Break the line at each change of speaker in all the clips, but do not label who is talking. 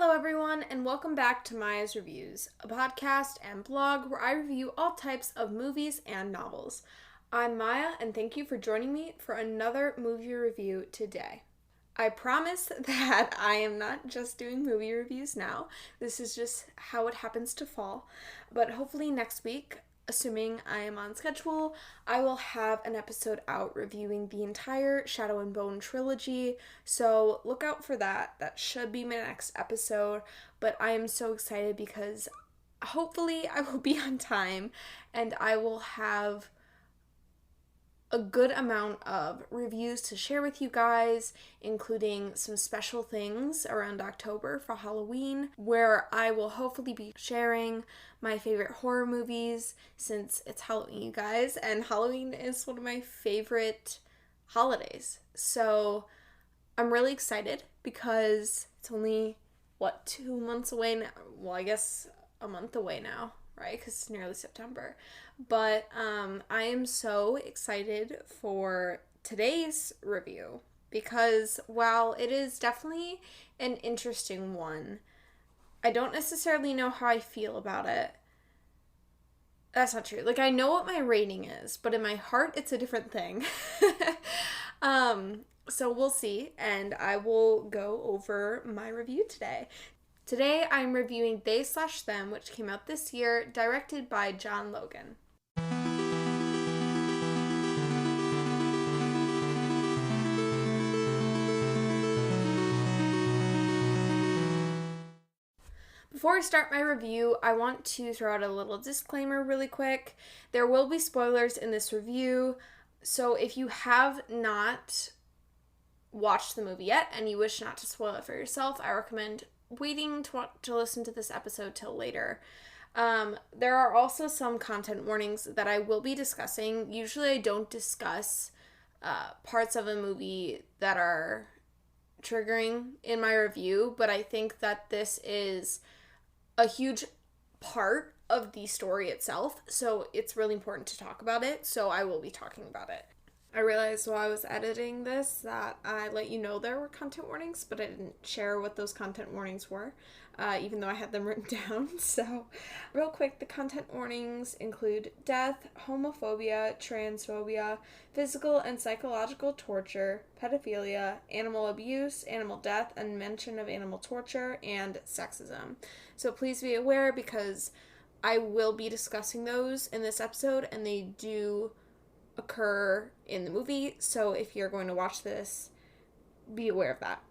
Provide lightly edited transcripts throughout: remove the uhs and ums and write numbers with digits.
Hello everyone, and welcome back to Maya's Reviews, a podcast and blog where I review all types of movies and novels. I'm Maya, and thank you for joining me for another movie review today. I promise that I am not just doing movie reviews now. This is just how it happens to fall. But hopefully next week, assuming I am on schedule, I will have an episode out reviewing the entire Shadow and Bone trilogy, so look out for that. That should be my next episode, but I am so excited because hopefully I will be on time and I will have a good amount of reviews to share with you guys, including some special things around October for Halloween, where I will hopefully be sharing my favorite horror movies since it's Halloween, you guys, and Halloween is one of my favorite holidays. So I'm really excited because it's only, 2 months away now? Well, I guess a month away now, right? Because it's nearly September. But I am so excited for today's review because while it is definitely an interesting one, I don't necessarily know how I feel about it. That's not true. Like, I know what my rating is, but in my heart, it's a different thing. So we'll see, and I will go over my review today. Today, I'm reviewing They/Them, which came out this year, directed by John Logan. Before I start my review, I want to throw out a little disclaimer really quick. There will be spoilers in this review, so if you have not watched the movie yet and you wish not to spoil it for yourself, I recommend waiting to listen to this episode till later. There are also some content warnings that I will be discussing. Usually I don't discuss parts of a movie that are triggering in my review, but I think that this is a huge part of the story itself, so it's really important to talk about it, so I will be talking about it. I realized while I was editing this that I let you know there were content warnings, but I didn't share what those content warnings were, even though I had them written down. So, real quick, the content warnings include death, homophobia, transphobia, physical and psychological torture, pedophilia, animal abuse, animal death, and mention of animal torture, and sexism. So please be aware because I will be discussing those in this episode, and they do occur in the movie, so if you're going to watch this, be aware of that.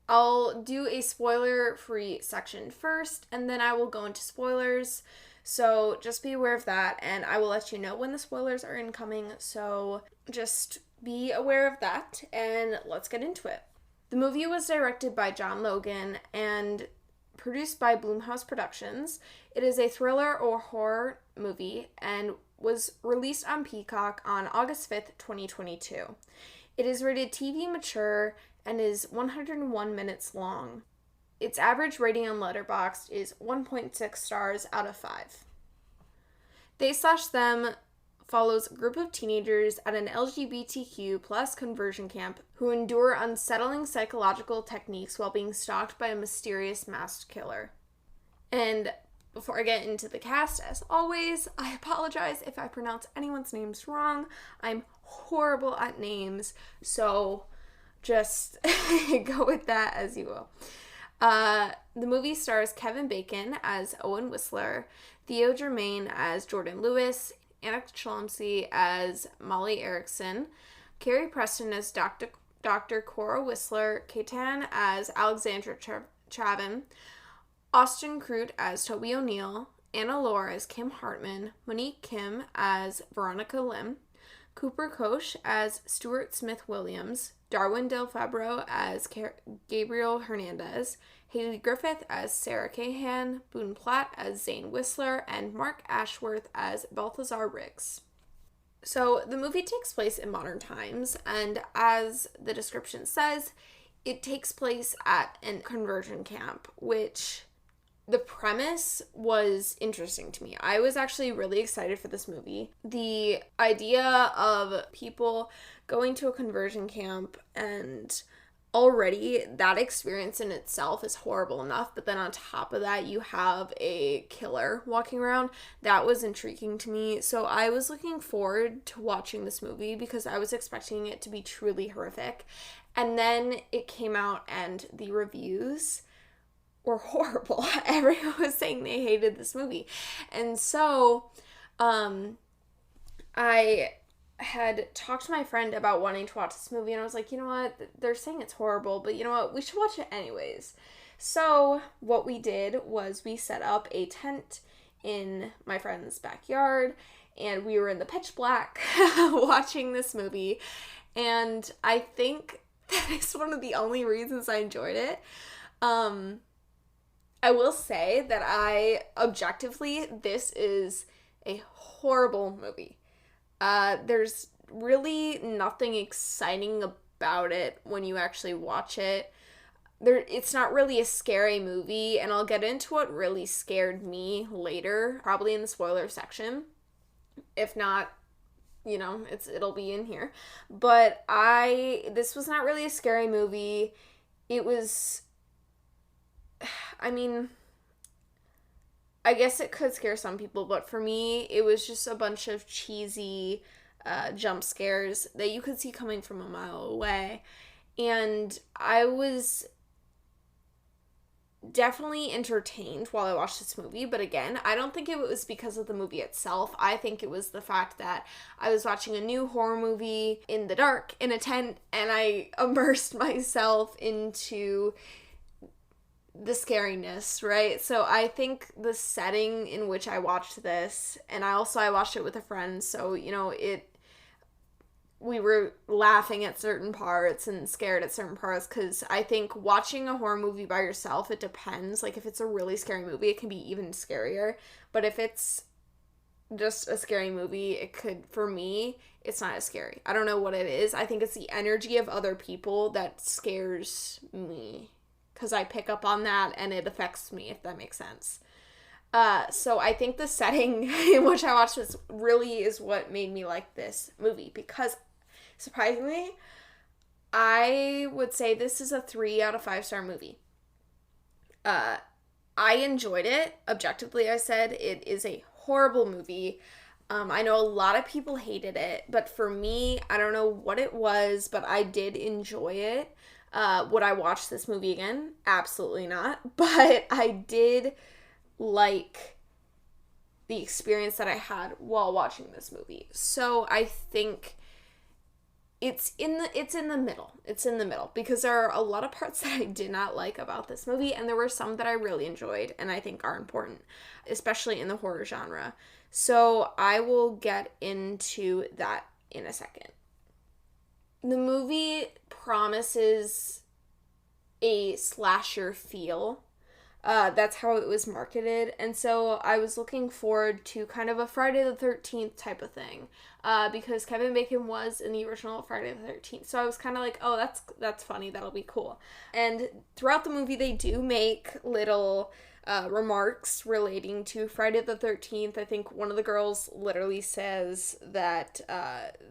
I'll do a spoiler-free section first, and then I will go into spoilers, so just be aware of that, and I will let you know when the spoilers are incoming, so just be aware of that, and let's get into it. The movie was directed by John Logan and produced by Blumhouse Productions. It is a thriller or horror movie and was released on Peacock on August 5th, 2022. It is rated TV mature and is 101 minutes long. Its average rating on Letterboxd is 1.6 stars out of 5. They/Them follows a group of teenagers at an LGBTQ plus conversion camp who endure unsettling psychological techniques while being stalked by a mysterious masked killer. And before I get into the cast, as always, I apologize if I pronounce anyone's names wrong. I'm horrible at names, so just go with that as you will. The movie stars Kevin Bacon as Owen Whistler, Theo Germain as Jordan Lewis, Anna Chlumsky as Molly Erickson, Carrie Preston as Dr. Cora Whistler, Katan as Alexandra Chavin, Austin Crute as Toby O'Neill, Anna Lore as Kim Hartman, Monique Kim as Veronica Lim, Cooper Koch as Stuart Smith-Williams, Darwin Del Fabro as Gabriel Hernandez, Haley Griffith as Sarah Cahan, Boone Platt as Zane Whistler, and Mark Ashworth as Balthazar Riggs. So the movie takes place in modern times, and as the description says, it takes place at a conversion camp, which the premise was interesting to me. I was actually really excited for this movie. The idea of people going to a conversion camp and already that experience in itself is horrible enough, but then on top of that you have a killer walking around. That was intriguing to me. So I was looking forward to watching this movie because I was expecting it to be truly horrific. And then it came out and the reviews were horrible. Everyone was saying they hated this movie. And so I had talked to my friend about wanting to watch this movie, and I was like, you know what, they're saying it's horrible, but you know what, we should watch it anyways. So what we did was we set up a tent in my friend's backyard, and we were in the pitch black watching this movie, and I think that is one of the only reasons I enjoyed it. I will say that objectively, this is a horrible movie. There's really nothing exciting about it when you actually watch it. It's not really a scary movie, and I'll get into what really scared me later, probably in the spoiler section. If not, it'll be in here. But this was not really a scary movie. It was, I guess it could scare some people, but for me, it was just a bunch of cheesy jump scares that you could see coming from a mile away. And I was definitely entertained while I watched this movie, but again, I don't think it was because of the movie itself. I think it was the fact that I was watching a new horror movie in the dark in a tent, and I immersed myself into the scariness, right? So I think the setting in which I watched this, and I watched it with a friend, so we were laughing at certain parts and scared at certain parts, because I think watching a horror movie by yourself, it depends. Like, if it's a really scary movie, it can be even scarier, but if it's just a scary movie, for me, it's not as scary. I don't know what it is. I think it's the energy of other people that scares me, because I pick up on that and it affects me, if that makes sense. So I think the setting in which I watched this really is what made me like this movie, because surprisingly, I would say this is a 3 out of 5 star movie. I enjoyed it. Objectively, I said it is a horrible movie. I know a lot of people hated it, but for me, I don't know what it was, but I did enjoy it. Would I watch this movie again? Absolutely not. But I did like the experience that I had while watching this movie. So I think it's in the middle. It's in the middle, because there are a lot of parts that I did not like about this movie, and there were some that I really enjoyed and I think are important, especially in the horror genre. So I will get into that in a second. The movie promises a slasher feel. That's how it was marketed. And so I was looking forward to kind of a Friday the 13th type of thing. Because Kevin Bacon was in the original Friday the 13th. So I was kind of like, oh, that's funny. That'll be cool. And throughout the movie, they do make little remarks relating to Friday the 13th. I think one of the girls literally says that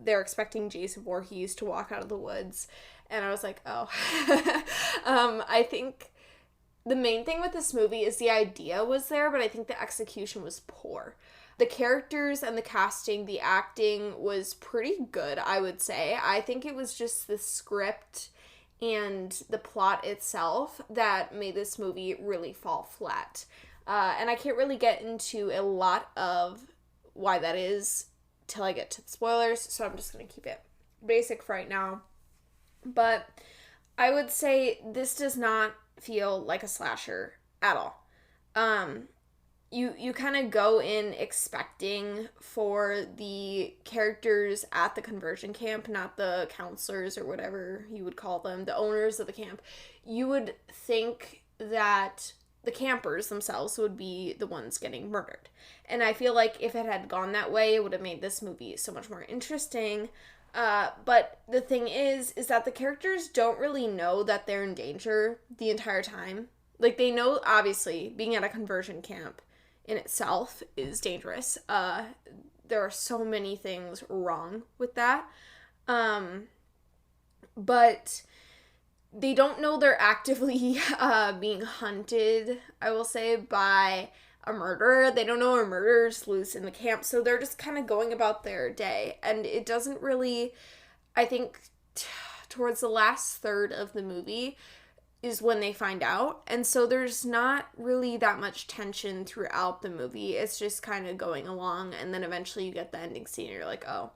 they're expecting Jason Voorhees to walk out of the woods, and I was like, oh. I think the main thing with this movie is the idea was there, but I think the execution was poor. The characters and the casting, the acting was pretty good, I would say. I think it was just the script and the plot itself that made this movie really fall flat. And I can't really get into a lot of why that is till I get to the spoilers, so I'm just going to keep it basic for right now. But I would say this does not feel like a slasher at all. You kind of go in expecting for the characters at the conversion camp, not the counselors or whatever you would call them, the owners of the camp. You would think that the campers themselves would be the ones getting murdered. And I feel like if it had gone that way, it would have made this movie so much more interesting. But the thing is that the characters don't really know that they're in danger the entire time. Like, they know, obviously, being at a conversion camp in itself is dangerous. There are so many things wrong with that. But they don't know they're actively being hunted, I will say, by a murderer. They don't know a murderer's loose in the camp, so they're just kind of going about their day. And it doesn't really, I think, towards the last third of the movie is when they find out. And so there's not really that much tension throughout the movie. It's just kind of going along, and then eventually you get the ending scene and you're like, oh.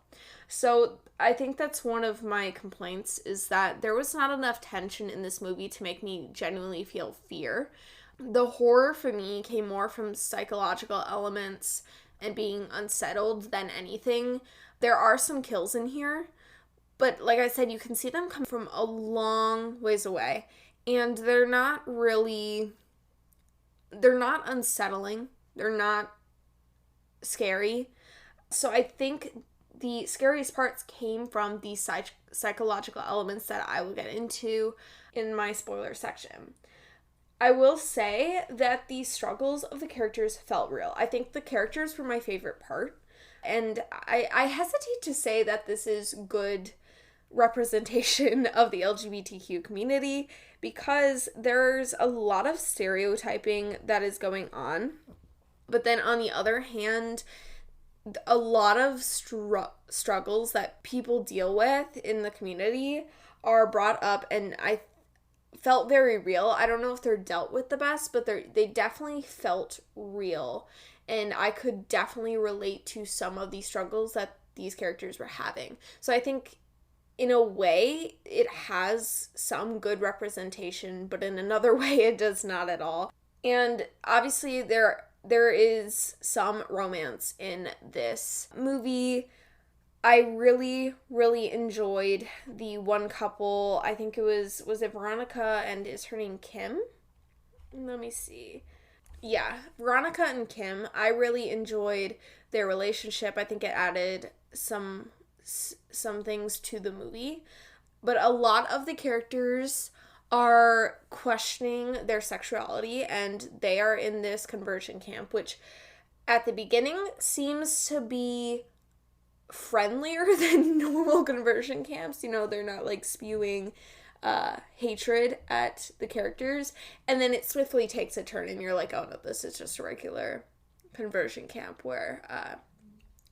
So I think that's one of my complaints, is that there was not enough tension in this movie to make me genuinely feel fear. The horror for me came more from psychological elements and being unsettled than anything. There are some kills in here, but like I said, you can see them come from a long ways away, and they're not unsettling. They're not scary. So I think the scariest parts came from the psychological elements that I will get into in my spoiler section. I will say that the struggles of the characters felt real. I think the characters were my favorite part. And I hesitate to say that this is good representation of the LGBTQ community, because there's a lot of stereotyping that is going on. But then on the other hand, a lot of struggles that people deal with in the community are brought up, and I felt very real. I don't know if they're dealt with the best, but they definitely felt real, and I could definitely relate to some of these struggles that these characters were having. So I think in a way it has some good representation, but in another way it does not at all. And obviously there is some romance in this movie. I really, really enjoyed the one couple. I think it was it Veronica, and is her name Kim? Let me see. Yeah, Veronica and Kim. I really enjoyed their relationship. I think it added some things to the movie. But a lot of the characters are questioning their sexuality, and they are in this conversion camp, which at the beginning seems to be friendlier than normal conversion camps. You know, they're not like spewing hatred at the characters, and then it swiftly takes a turn and you're like, oh no, this is just a regular conversion camp where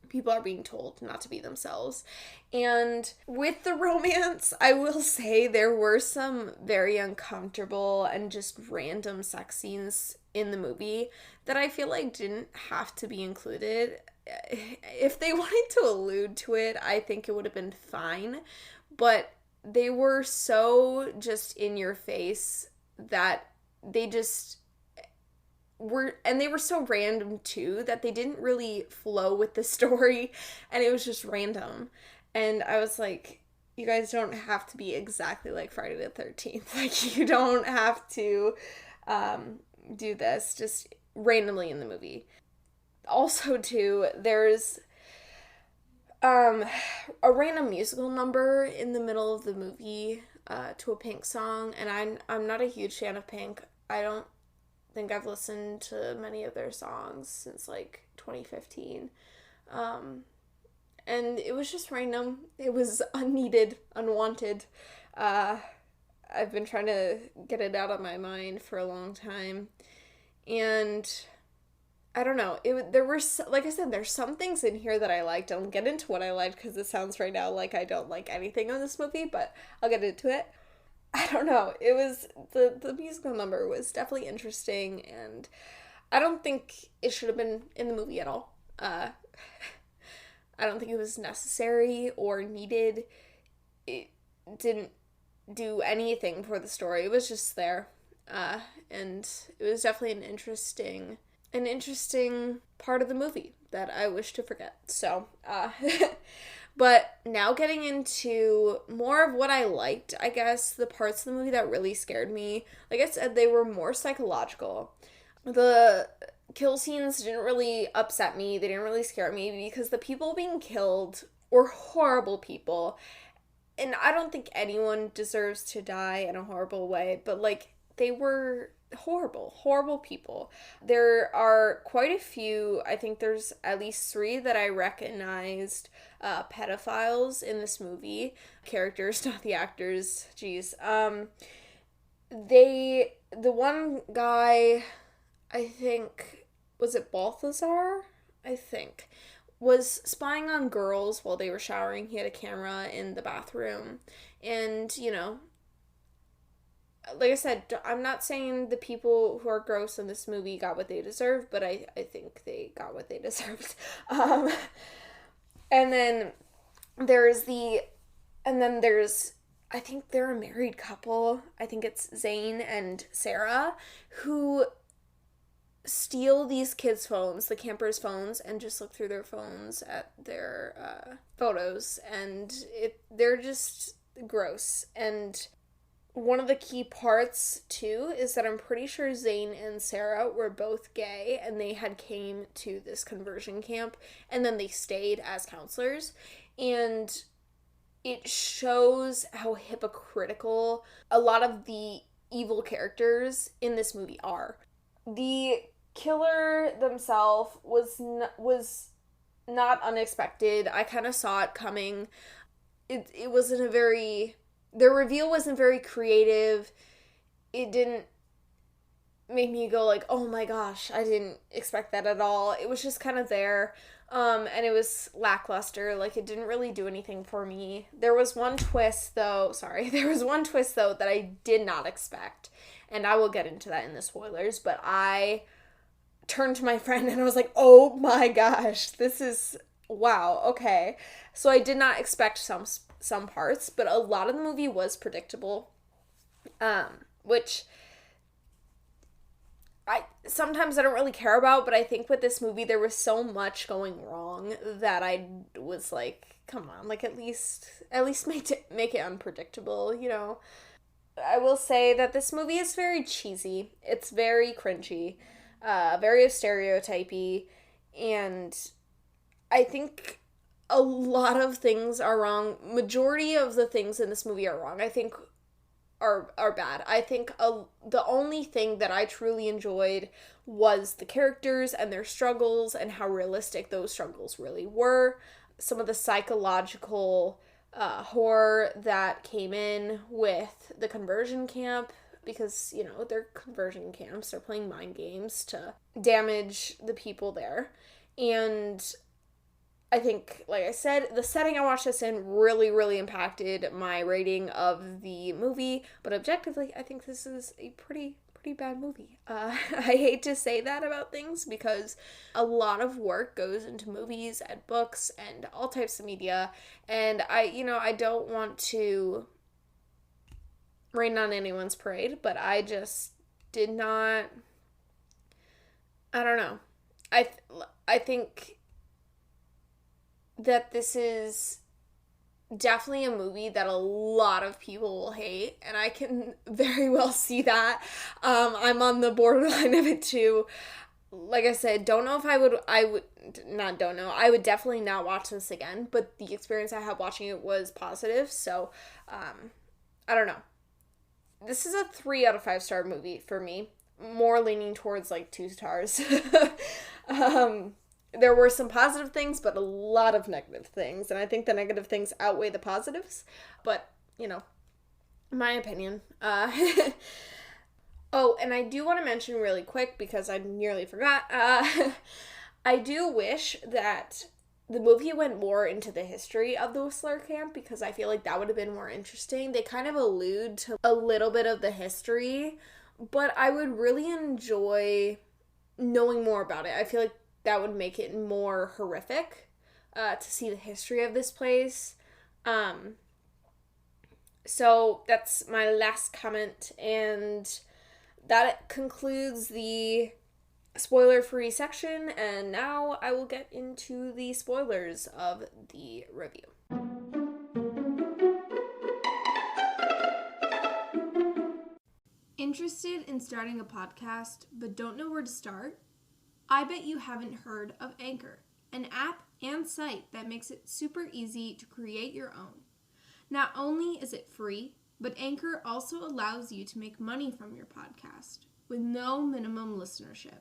people are being told not to be themselves. And with the romance, I will say there were some very uncomfortable and just random sex scenes in the movie that I feel like didn't have to be included. If they wanted to allude to it, I think it would have been fine, but they were so just in your face that they just were, and they were so random too, that they didn't really flow with the story, and it was just random. And I was like, you guys don't have to be exactly like Friday the 13th. Like, you don't have to do this just randomly in the movie. Also too, there's a random musical number in the middle of the movie to a Pink song, and I'm not a huge fan of Pink. I don't think I've listened to many of their songs since like 2015. And it was just random. It was unneeded, unwanted. I've been trying to get it out of my mind for a long time. And I don't know. There were, like I said, there's some things in here that I liked. I'll get into what I liked, because it sounds right now like I don't like anything in this movie, but I'll get into it. I don't know. It was, the musical number was definitely interesting, and I don't think it should have been in the movie at all. I don't think it was necessary or needed. It didn't do anything for the story. It was just there. And it was definitely an interesting part of the movie that I wish to forget. So, but now getting into more of what I liked, I guess, the parts of the movie that really scared me. Like I said, they were more psychological. The kill scenes didn't really upset me. They didn't really scare me, because the people being killed were horrible people. And I don't think anyone deserves to die in a horrible way, but like, they were horrible people. There are quite a few, I think there's at least 3 that I recognized pedophiles in this movie. Characters, not the actors. Jeez. The one guy, I think, was it Balthazar? I think, was spying on girls while they were showering. He had a camera in the bathroom. And, like I said, I'm not saying the people who are gross in this movie got what they deserved, but I think they got what they deserved. And then there's I think they're a married couple. I think it's Zane and Sarah, who steal these kids' phones, the campers' phones, and just look through their phones at their photos, and they're just gross. And one of the key parts, too, is that I'm pretty sure Zane and Sarah were both gay, and they had came to this conversion camp, and then they stayed as counselors, and it shows how hypocritical a lot of the evil characters in this movie are. The killer themselves was not unexpected. I kind of saw it coming. It wasn't their reveal wasn't very creative. It didn't make me go like, oh my gosh, I didn't expect that at all. It was just kind of there. And it was lackluster. Like, it didn't really do anything for me. There was one twist, though, that I did not expect. And I will get into that in the spoilers. But I turned to my friend and I was like, oh my gosh, this is, wow, okay. So I did not expect some parts, but a lot of the movie was predictable. Which sometimes I don't really care about, but I think with this movie there was so much going wrong that I was like, come on, like at least make it unpredictable, I will say that this movie is very cheesy. It's very cringy, very stereotypy, and I think a lot of things are wrong. Majority of the things in this movie are wrong. I think are bad. I think the only thing that I truly enjoyed was the characters and their struggles and how realistic those struggles really were. Some of the psychological horror that came in with the conversion camp, because, they're conversion camps. They're playing mind games to damage the people there. And I think, like I said, the setting I watched this in really, really impacted my rating of the movie. But objectively, I think this is a pretty bad movie. I hate to say that about things because a lot of work goes into movies and books and all types of media. And I don't want to rain on anyone's parade, but I just did not, I don't know. I think that this is definitely a movie that a lot of people will hate, and I can very well see that. I'm on the borderline of it too. Like I said, I would definitely not watch this again, but the experience I had watching it was positive, so, I don't know. This is a 3 out of 5 star movie for me, more leaning towards, 2 stars. There were some positive things, but a lot of negative things. And I think the negative things outweigh the positives. But, my opinion. Oh, and I do want to mention really quick, because I nearly forgot. I do wish that the movie went more into the history of the Whistler camp, because I feel like that would have been more interesting. They kind of allude to a little bit of the history, but I would really enjoy knowing more about it. I feel like that would make it more horrific to see the history of this place. So that's my last comment, and that concludes the spoiler-free section, and now I will get into the spoilers of the review. Interested in starting a podcast but don't know where to start? I bet you haven't heard of Anchor, an app and site that makes it super easy to create your own. Not only is it free, but Anchor also allows you to make money from your podcast with no minimum listenership.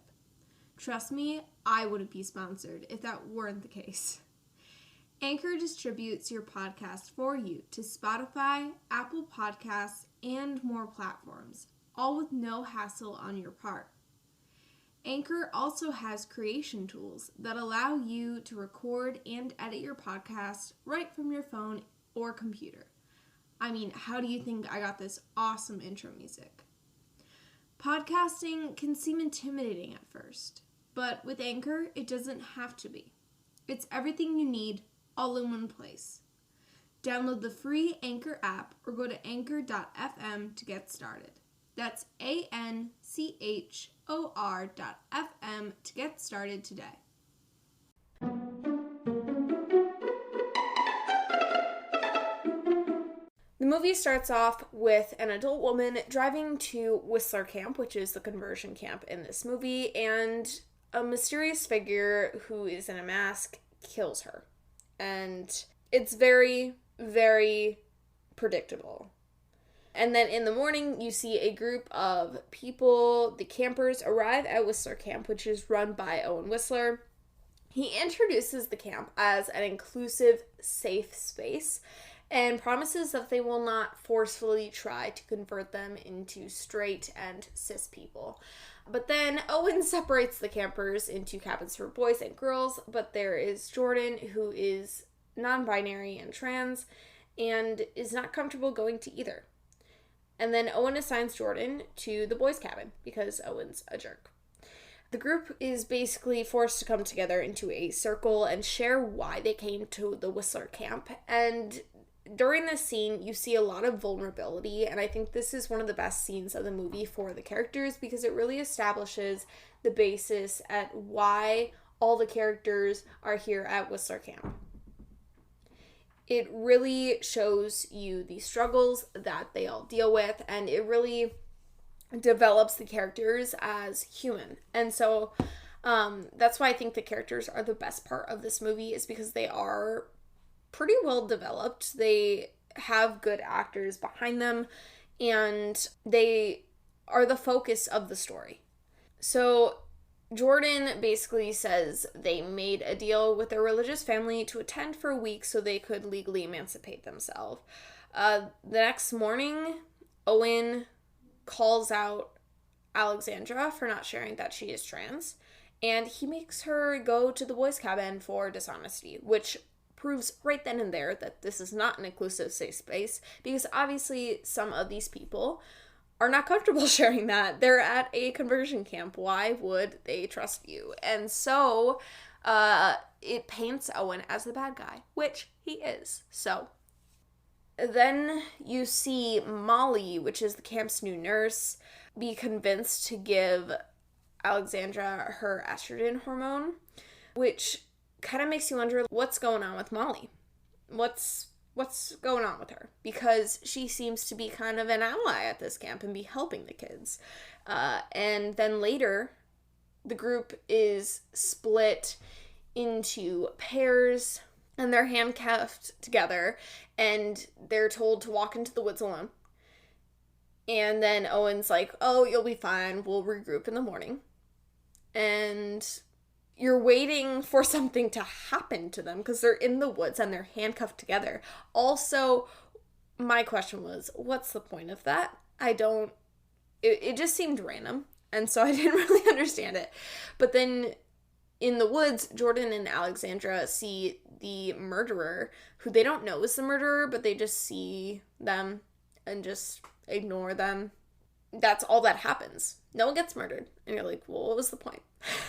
Trust me, I wouldn't be sponsored if that weren't the case. Anchor distributes your podcast for you to Spotify, Apple Podcasts, and more platforms, all with no hassle on your part. Anchor also has creation tools that allow you to record and edit your podcast right from your phone or computer. I mean, how do you think I got this awesome intro music? Podcasting can seem intimidating at first, but with Anchor, it doesn't have to be. It's everything you need all in one place. Download the free Anchor app or go to anchor.fm to get started. That's anchor.fm to get started today. The movie starts off with an adult woman driving to Whistler Camp, which is the conversion camp in this movie, and a mysterious figure who is in a mask kills her. And it's very, very predictable. And then in the morning, you see a group of people, the campers, arrive at Whistler Camp, which is run by Owen Whistler. He introduces the camp as an inclusive, safe space and promises that they will not forcefully try to convert them into straight and cis people. But then Owen separates the campers into cabins for boys and girls, but there is Jordan, who is non-binary and trans, and is not comfortable going to either. And then Owen assigns Jordan to the boys' cabin because Owen's a jerk. The group is basically forced to come together into a circle and share why they came to the Whistler camp. And during this scene, you see a lot of vulnerability, and I think this is one of the best scenes of the movie for the characters because it really establishes the basis at why all the characters are here at Whistler camp. It really shows you the struggles that they all deal with, and it really develops the characters as human. And so that's why I think the characters are the best part of this movie, is because they are pretty well developed. They have good actors behind them, and they are the focus of the story. So Jordan basically says they made a deal with their religious family to attend for a week so they could legally emancipate themselves. The next morning, Owen calls out Alexandra for not sharing that she is trans, and he makes her go to the boys' cabin for dishonesty, which proves right then and there that this is not an inclusive safe space, because obviously some of these people are not comfortable sharing that. They're at a conversion camp. Why would they trust you? And so it paints Owen as the bad guy, which he is. So then you see Molly, which is the camp's new nurse, be convinced to give Alexandra her estrogen hormone, which kind of makes you wonder what's going on with Molly. What's going on with her? Because she seems to be kind of an ally at this camp and be helping the kids. And then later, the group is split into pairs, and they're handcuffed together, and they're told to walk into the woods alone. And then Owen's like, oh, you'll be fine. We'll regroup in the morning. And you're waiting for something to happen to them because they're in the woods and they're handcuffed together. Also, my question was, what's the point of that? It just seemed random, and so I didn't really understand it. But then in the woods, Jordan and Alexandra see the murderer, who they don't know is the murderer, but they just see them and just ignore them. That's all that happens. No one gets murdered. And you're like, well, what was the point?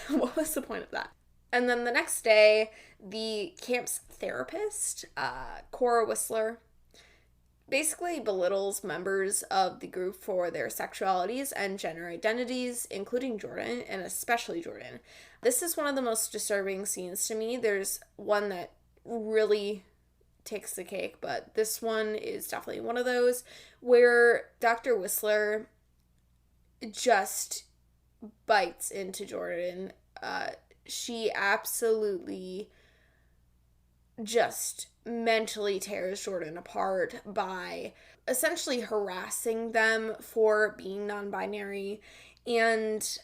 What was the point of that? And then the next day, the camp's therapist, Cora Whistler, basically belittles members of the group for their sexualities and gender identities, including Jordan, and especially Jordan. This is one of the most disturbing scenes to me. There's one that really takes the cake, but this one is definitely one of those where Dr. Whistler just bites into Jordan. She absolutely just mentally tears Jordan apart by essentially harassing them for being non-binary And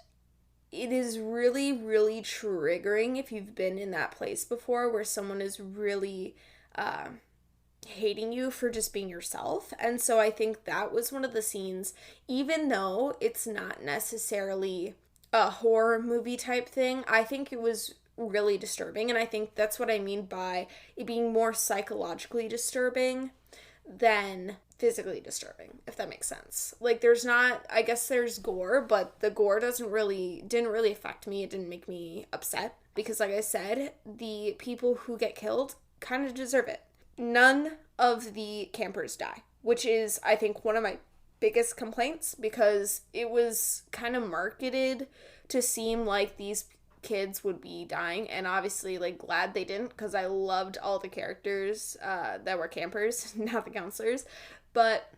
it is really, really triggering if you've been in that place before where someone is really hating you for just being yourself. And so I think that was one of the scenes, even though it's not necessarily a horror movie type thing, I think it was really disturbing. And I think that's what I mean by it being more psychologically disturbing than physically disturbing, if that makes sense. Like, there's not, I guess there's gore, but the gore didn't really affect me. It didn't make me upset because, like I said, the people who get killed kind of deserve it. None of the campers die, which is, I think, one of my biggest complaints, because it was kind of marketed to seem like these kids would be dying, and obviously, like, glad they didn't, because I loved all the characters that were campers, not the counselors, but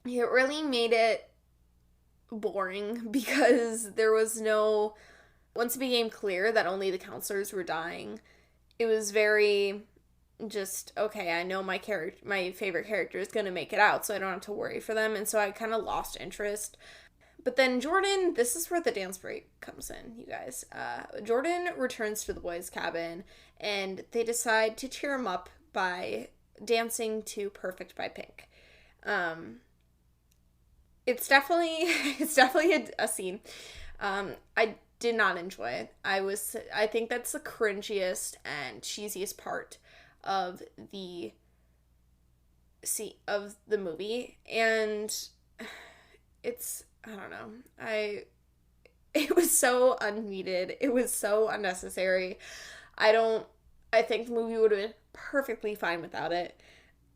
it really made it boring because there was no, once it became clear that only the counselors were dying, it was very just, okay, I know my favorite character is going to make it out, so I don't have to worry for them, and so I kind of lost interest. But then Jordan, this is where the dance break comes in, you guys. Jordan returns to the boys' cabin, and they decide to cheer him up by dancing to Perfect by Pink. It's definitely a scene. I did not enjoy it. I think that's the cringiest and cheesiest part of the movie, and it's, I don't know, it was so unneeded, it was so unnecessary. I think the movie would have been perfectly fine without it.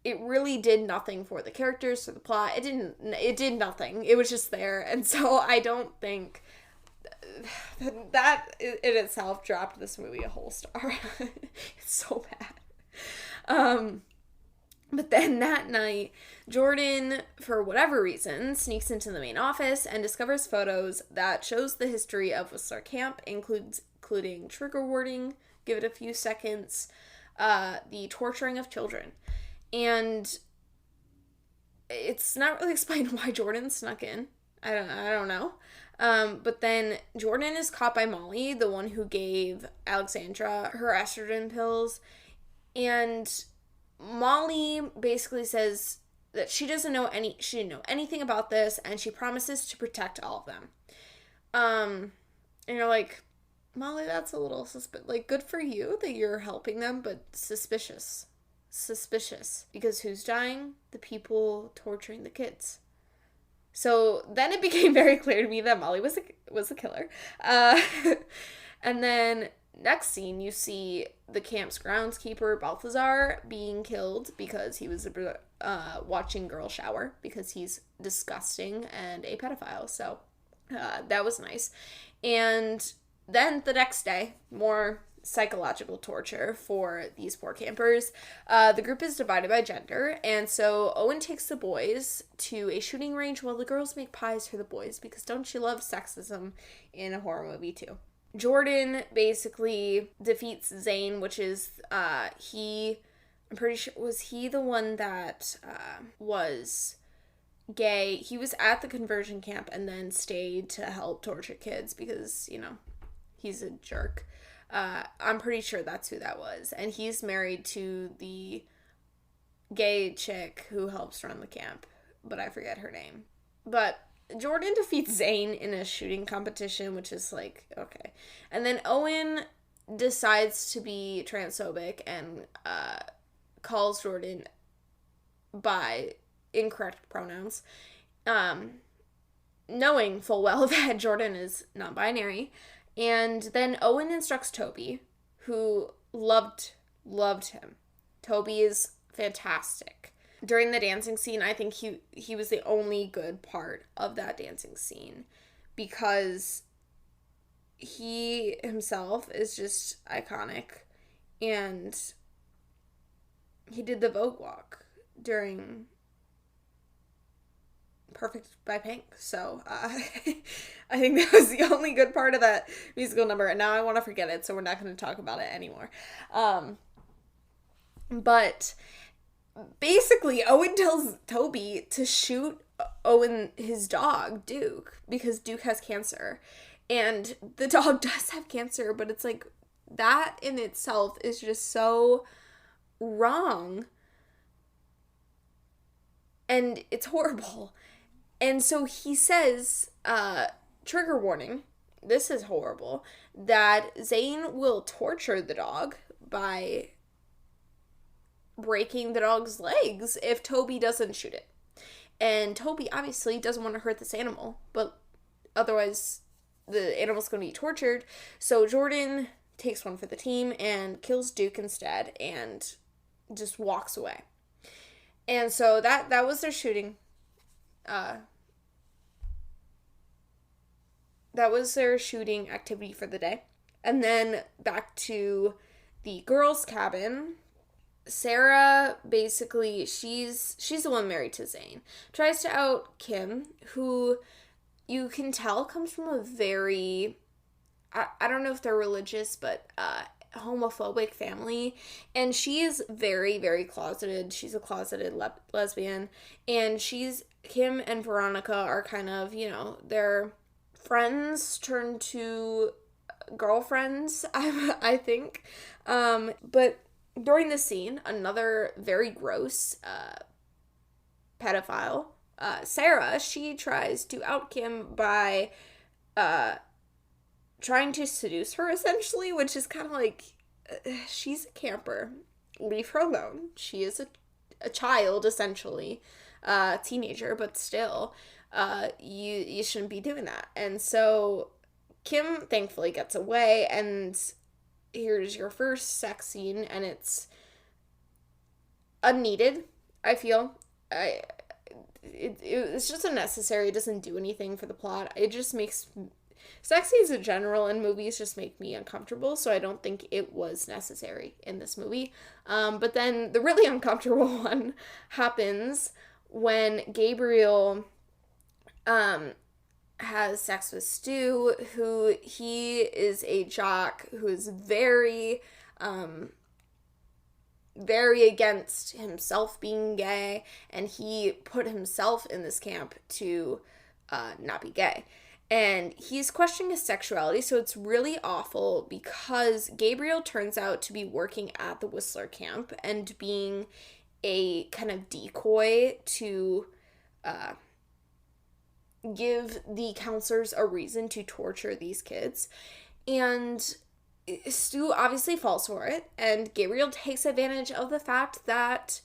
It really did nothing for the characters, for the plot. It did nothing. It was just there, and so I don't think that in itself dropped this movie a whole star. It's so bad. But then that night, Jordan, for whatever reason, sneaks into the main office and discovers photos that shows the history of Whistler Camp, including trigger warning, give it a few seconds, the torturing of children. And it's not really explained why Jordan snuck in. I don't know. But then Jordan is caught by Molly, the one who gave Alexandra her estrogen pills. And Molly basically says that she didn't know anything about this, and she promises to protect all of them. And you're like, Molly, that's a little good for you that you're helping them, but suspicious. Because who's dying? The people torturing the kids. So then it became very clear to me that Molly was the killer. And then next scene, you see the camp's groundskeeper, Balthazar, being killed because he was watching girls shower because he's disgusting and a pedophile. So that was nice. And then the next day, more psychological torture for these poor campers. The group is divided by gender, and so Owen takes the boys to a shooting range while the girls make pies for the boys, because don't you love sexism in a horror movie too? Jordan basically defeats Zane, which is, I'm pretty sure, was he the one that was gay? He was at the conversion camp and then stayed to help torture kids because, he's a jerk. I'm pretty sure that's who that was. And he's married to the gay chick who helps run the camp, but I forget her name. But Jordan defeats Zane in a shooting competition, which is like, okay. And then Owen decides to be transphobic and calls Jordan by incorrect pronouns, knowing full well that Jordan is non-binary. And then Owen instructs Toby, who loved him. Toby is fantastic. During the dancing scene, I think he was the only good part of that dancing scene, because he himself is just iconic, and he did the Vogue walk during Perfect by Pink. So I think that was the only good part of that musical number, and now I want to forget it, so we're not going to talk about it anymore. But basically, Owen tells Toby to shoot Owen his dog, Duke, because Duke has cancer. And the dog does have cancer, but it's like, that in itself is just so wrong. And it's horrible. And so he says, trigger warning, this is horrible, that Zane will torture the dog by breaking the dog's legs if Toby doesn't shoot it. And Toby obviously doesn't want to hurt this animal, but otherwise the animal's going to be tortured. So Jordan takes one for the team and kills Duke instead and just walks away. And so that was their shooting. That was their shooting activity for the day. And then back to the girls' cabin. Sarah, basically, she's the one married to Zane. Tries to out Kim, who you can tell comes from a very, I don't know if they're religious, but homophobic family. And she is very, very closeted. She's a closeted lesbian. And Kim and Veronica are kind of, they're friends turned to girlfriends, I think. But during this scene, another very gross pedophile, Sarah, she tries to out Kim by trying to seduce her, essentially, which is kind of like, she's a camper. Leave her alone. She is a child, essentially, a teenager, but still, you shouldn't be doing that. And so Kim thankfully gets away, and here's your first sex scene, and it's unneeded, I feel. It's just unnecessary. It doesn't do anything for the plot. It just makes sex scenes in general in movies just make me uncomfortable, so I don't think it was necessary in this movie. But then the really uncomfortable one happens when Gabriel has sex with Stu, who he is a jock who is very, very against himself being gay, and he put himself in this camp to not be gay. And he's questioning his sexuality, so it's really awful because Gabriel turns out to be working at the Whistler camp and being a kind of decoy to give the counselors a reason to torture these kids. And Stu obviously falls for it, and Gabriel takes advantage of the fact that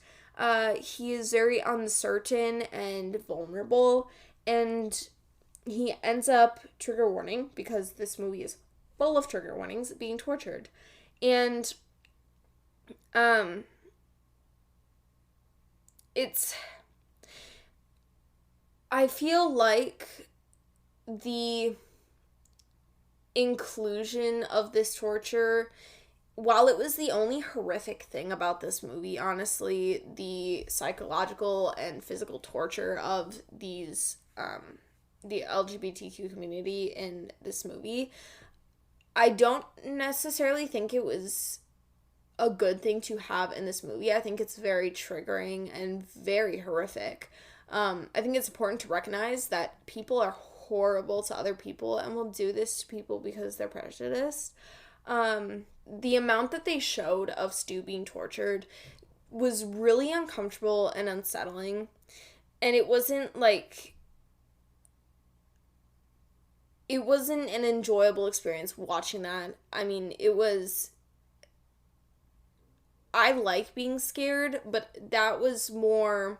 he is very uncertain and vulnerable, and he ends up, trigger warning, because this movie is full of trigger warnings, being tortured. And I feel like the inclusion of this torture, while it was the only horrific thing about this movie, honestly, the psychological and physical torture of these, the LGBTQ community in this movie, I don't necessarily think it was a good thing to have in this movie. I think it's very triggering and very horrific. I think it's important to recognize that people are horrible to other people and will do this to people because they're prejudiced. The amount that they showed of Stu being tortured was really uncomfortable and unsettling. And it wasn't an enjoyable experience watching that. I mean, I like being scared, but that was more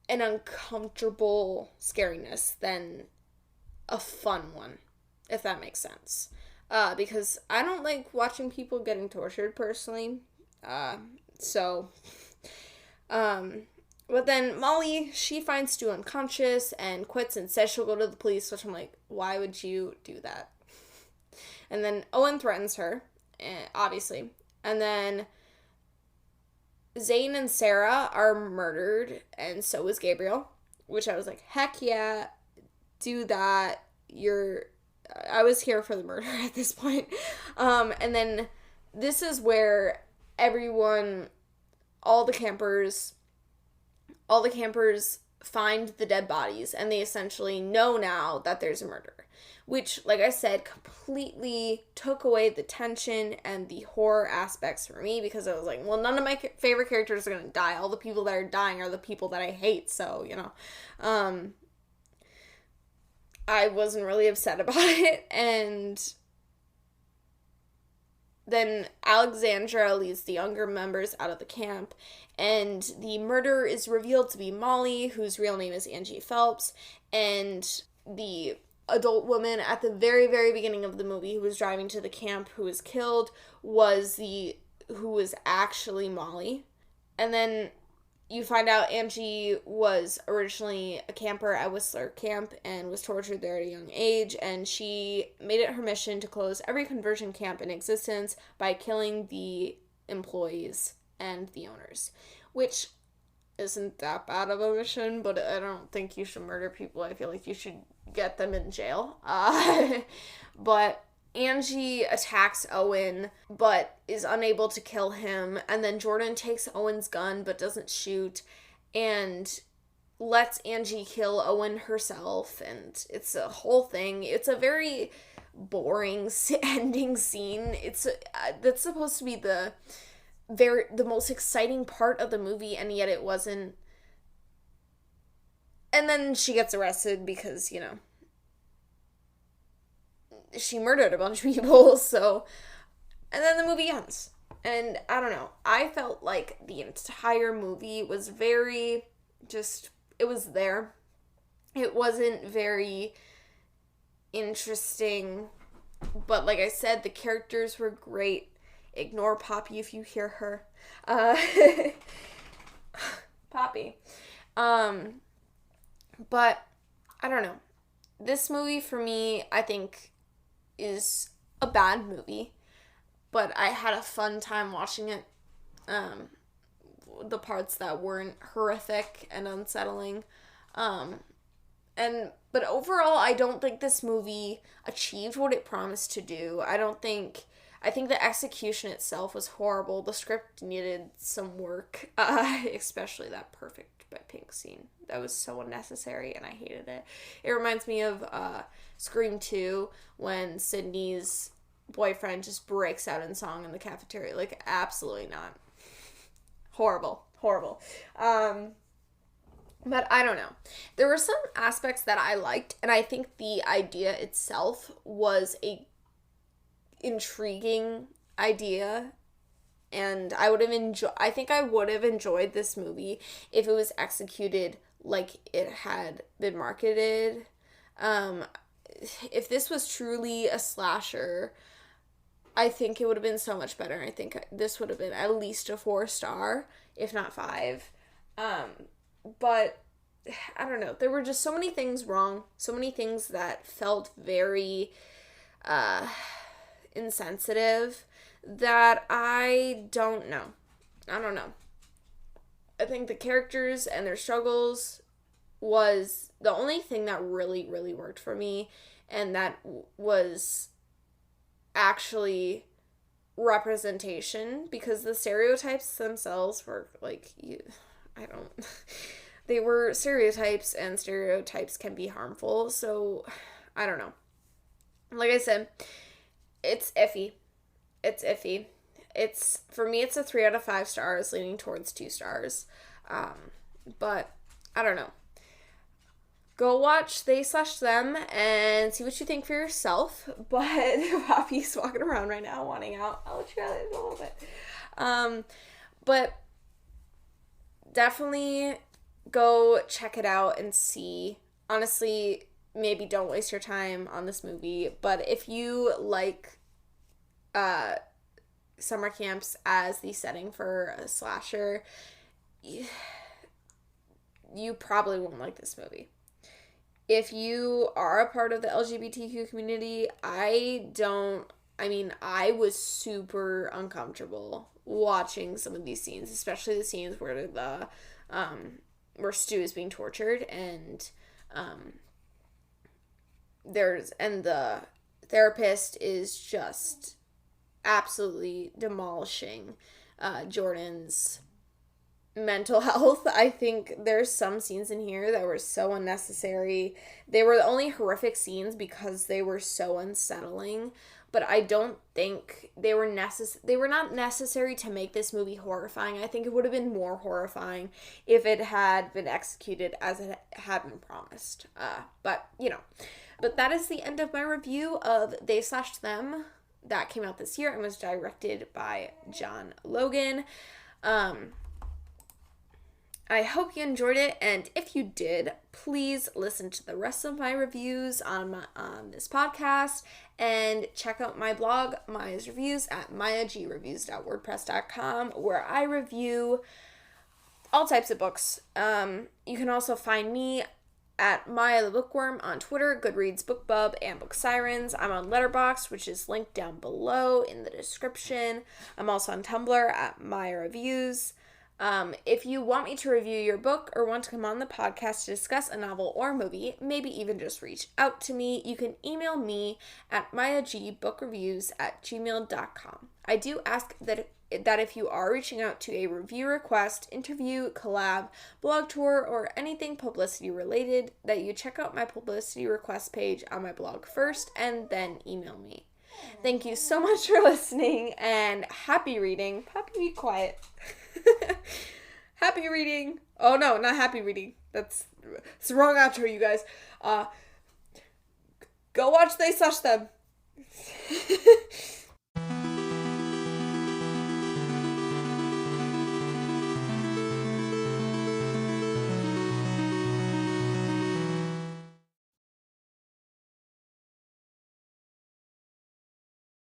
an uncomfortable scariness than a fun one, if that makes sense. Because I don't like watching people getting tortured personally. But then Molly, she finds Stu unconscious and quits and says she'll go to the police, which I'm like, why would you do that? And then Owen threatens her, obviously. And then Zane and Sarah are murdered, and so is Gabriel, which I was like, heck yeah, do that. I was here for the murder at this point. And then this is where all the campers find the dead bodies, and they essentially know now that there's a murder, which, like I said, completely took away the tension and the horror aspects for me, because I was like, well, none of my favorite characters are going to die. All the people that are dying are the people that I hate, so, I wasn't really upset about it. And then Alexandra leads the younger members out of the camp, and the murderer is revealed to be Molly, whose real name is Angie Phelps, and the adult woman at the very, very beginning of the movie who was driving to the camp who was killed who was actually Molly. And then you find out Angie was originally a camper at Whistler Camp and was tortured there at a young age, and she made it her mission to close every conversion camp in existence by killing the employees and the owners, which isn't that bad of a mission, but I don't think you should murder people. I feel like you should get them in jail. But Angie attacks Owen, but is unable to kill him, and then Jordan takes Owen's gun, but doesn't shoot, and lets Angie kill Owen herself, and it's a whole thing. It's a very boring ending scene. That's supposed to be the most exciting part of the movie, and yet it wasn't. And then she gets arrested because, she murdered a bunch of people, so. And then the movie ends. And I don't know. I felt like the entire movie was very it was there. It wasn't very interesting. But like I said, the characters were great. Ignore Poppy if you hear her. Poppy. But I don't know. This movie for me, I think, is a bad movie, but I had a fun time watching it. The parts that weren't horrific and unsettling. But overall, I don't think this movie achieved what it promised to do. I think the execution itself was horrible. The script needed some work, especially that perfect but pink scene. That was so unnecessary, and I hated it. It reminds me of Scream 2, when Sydney's boyfriend just breaks out in song in the cafeteria. Like, absolutely not. Horrible. But I don't know. There were some aspects that I liked, and I think the idea itself was a intriguing idea, and I think I would have enjoyed this movie if it was executed like it had been marketed. If this was truly a slasher, I think it would have been so much better. I think this would have been at least a 4-star, if not 5. But I don't know. There were just so many things wrong. So many things that felt very insensitive that I don't know. I think the characters and their struggles was the only thing that really, really worked for me, and that was actually representation, because the stereotypes themselves were like, they were stereotypes, and stereotypes can be harmful, so I don't know. Like I said, it's iffy. For me, it's a 3 out of 5 stars, leaning towards 2 stars. But I don't know. Go watch They/Them and see what you think for yourself. But Poppy's walking around right now wanting out. I'll let you guys a little bit. But definitely go check it out and see. Honestly, maybe don't waste your time on this movie. But if you like summer camps as the setting for a slasher, you probably won't like this movie. If you are a part of the LGBTQ community, I was super uncomfortable watching some of these scenes, especially the scenes where where Stu is being tortured, and the therapist is just absolutely demolishing Jordan's mental health. I think there's some scenes in here that were so unnecessary. They were only horrific scenes because they were so unsettling, but I don't think they were not necessary to make this movie horrifying. I think it would have been more horrifying if it had been executed as it had been promised. But that is the end of my review of They/Them. That came out this year and was directed by John Logan. I hope you enjoyed it, and if you did, please listen to the rest of my reviews on this podcast, and check out my blog, Maya's Reviews, at mayagreviews.wordpress.com, where I review all types of books. You can also find me at Maya the Bookworm on Twitter, Goodreads, BookBub, and Book Sirens. I'm on Letterboxd, which is linked down below in the description. I'm also on Tumblr at Maya Reviews. If you want me to review your book or want to come on the podcast to discuss a novel or movie, maybe even just reach out to me, you can email me at mayagbookreviews@gmail.com. I do ask that if you are reaching out to a review request, interview, collab, blog tour, or anything publicity related, that you check out my publicity request page on my blog first and then email me. Thank you so much for listening, and happy reading. Happy, be quiet. Happy reading. Oh no, not happy reading. It's the wrong outro, you guys. Go watch They/Them.